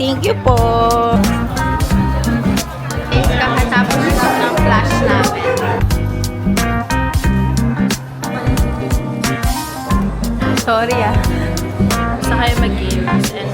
thank you po. Guys, kakatapos lang ng flash namin. Sorry Basta kayo mag-games and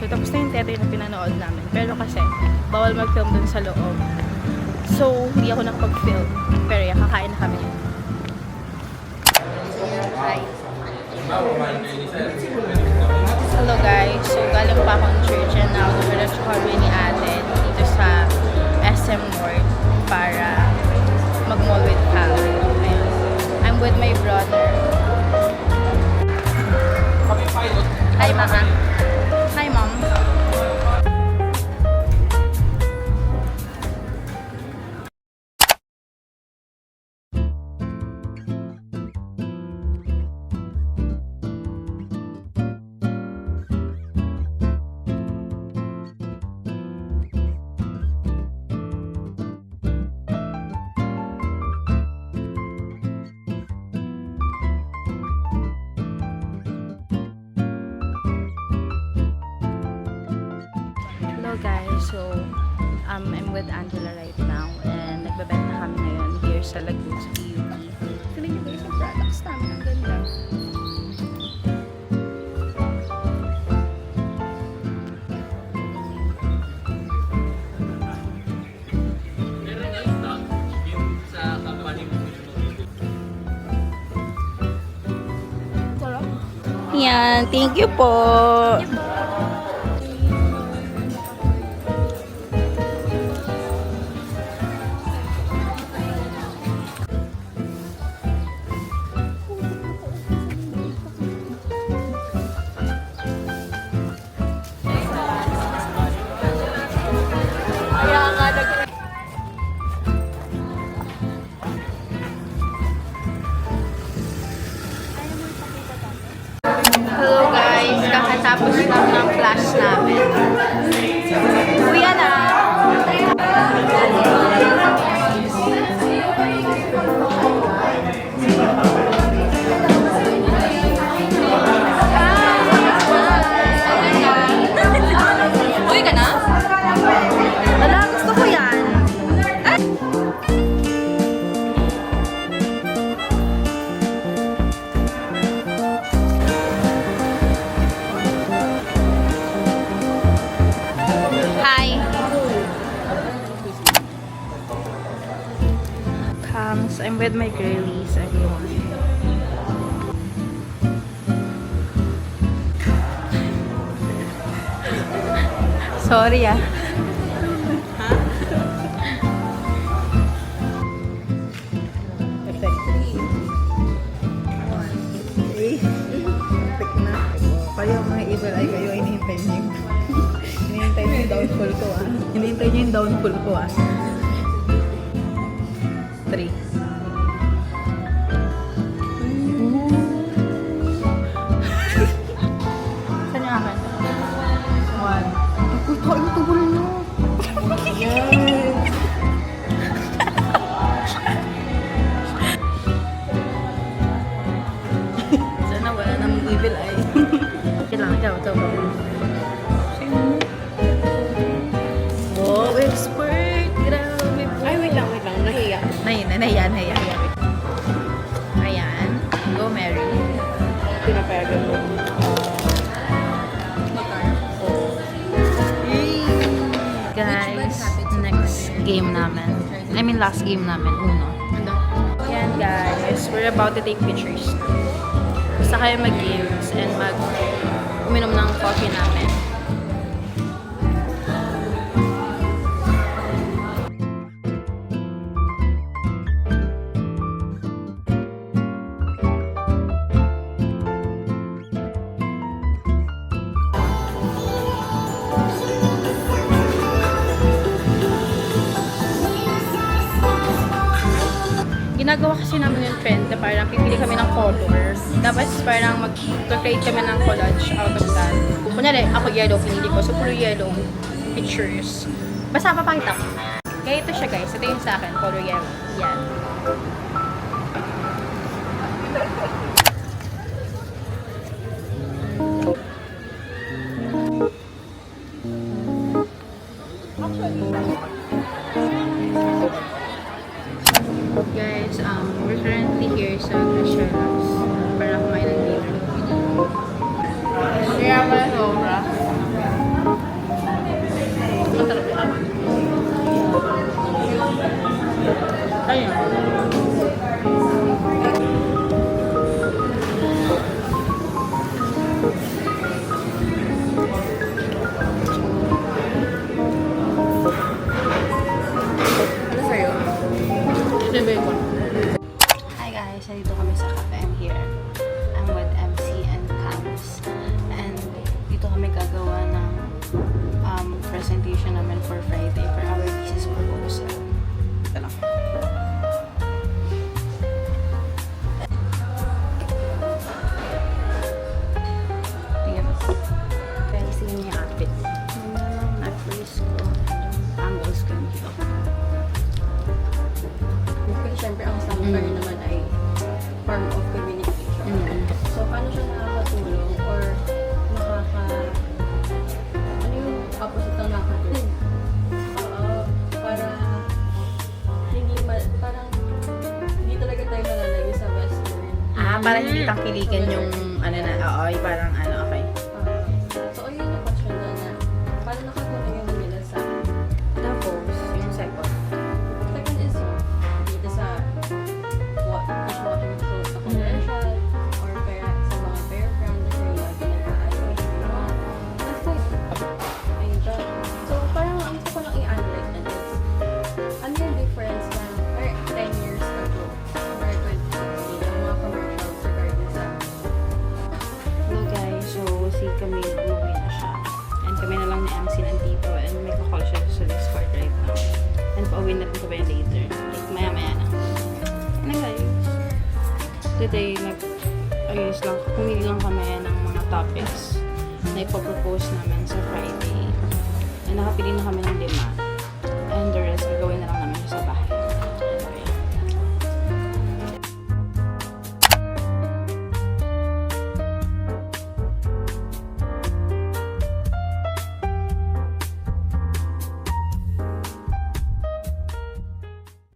tapos na yung theater na pinanood namin. Pero kasi, bawal mag-film dun sa loob. So, hindi ako nakapag-film. Pero yeah, kakain na kami. Hi. Hello guys. So, galing pa akong church and now dumiretso kami ni ate dito sa SM North para mag-mall with family. Ayun. I'm with my brother. Hi, Mama. Hi, Mom. Guys, so I'm with Angela right now and nagbebenta na kami ngayon here sa Lagoons Beauty. Tignan nyo guys yung products namin, ang ganda. Yan, thank you po. Hello guys, kakatapos lang ng flash namin. Kuya na! Uy ka na? Wala, gusto ko yan. I'm with my girlies, everyone. Sorry Perfect na. Kayo mga evil ay kayo, hinihintay niyo yung hinihintay niyo yung downfall ko Hinihintay niyo yung downfall ko 3. Saan yung akin? 1. Uy, tayo yung tubol nyo. Yes. Sana wala namang evil eye. Kailangan ikaw, ito ba? Wow, expert! Grabe po. Ay, wait lang. Nahiya. Nahiya. Ayan. Go, Mary. Pinapayagan mo. Guys, next game namin. I mean, last game namin. Uno. Ayan, guys. We're about to take pictures. Basta kayo mag-games and uminom ng coffee namin. ginagawa kasi namin yung trend na parang pipili kami ng color. Tapos parang mag-create kami ng collage out of that. Kunyari, ako yellow, pinili ko. So, puro yellow pictures. Basta papakita ko. Kaya ito siya guys. Ito yung sa akin, color yellow. Yan. Guys, we're currently here sa Gracielos para kumain ng dinner. Kaya ba sobra? Masarap siya. Ayun. Ano sa'yo? Ito bacon. Hi guys, nandito kami sa cafe. I'm here. I'm with MC and Cams. And dito kami gagawa ng presentation namin for Friday for our thesis proposal. Ito lang. Tingnan mo. Guys, tingnan niyo yung outfit. Tingnan mo, necklace ko. Yung angles ko dito. Kasi syempre ang summer naman ay form of communication. So, paano siya nakakatulong or ano yung opposite ng nakakatulong? Para parang hindi talaga tayo nalalagay sa western. Parang hindi tangkilikan yung parang okay. So, ayun yung question na paano nakatulong yung nila sa Tapos, yung second. second is dito sa dishwashing soap na commercial or kaya sa mga bear brand na kayo lagi nag-aayos. Ayun siya. So, parang ang gusto ko lang i-analyze na is, ano yung difference na 10 years ago compared with 2016 yung mga commercials regarding sa Hello guys, so si Camille umuwi na siya. And kami na lang ni MC nandito and may kakall siya sa Discord right now. And pauwi na rin kami later. Like maya-maya na. Ano guys? Today, ayos lang. Pumili lang kami ng mga topics na ipopropose namin sa Friday. And nakapili na kami ng 5. And the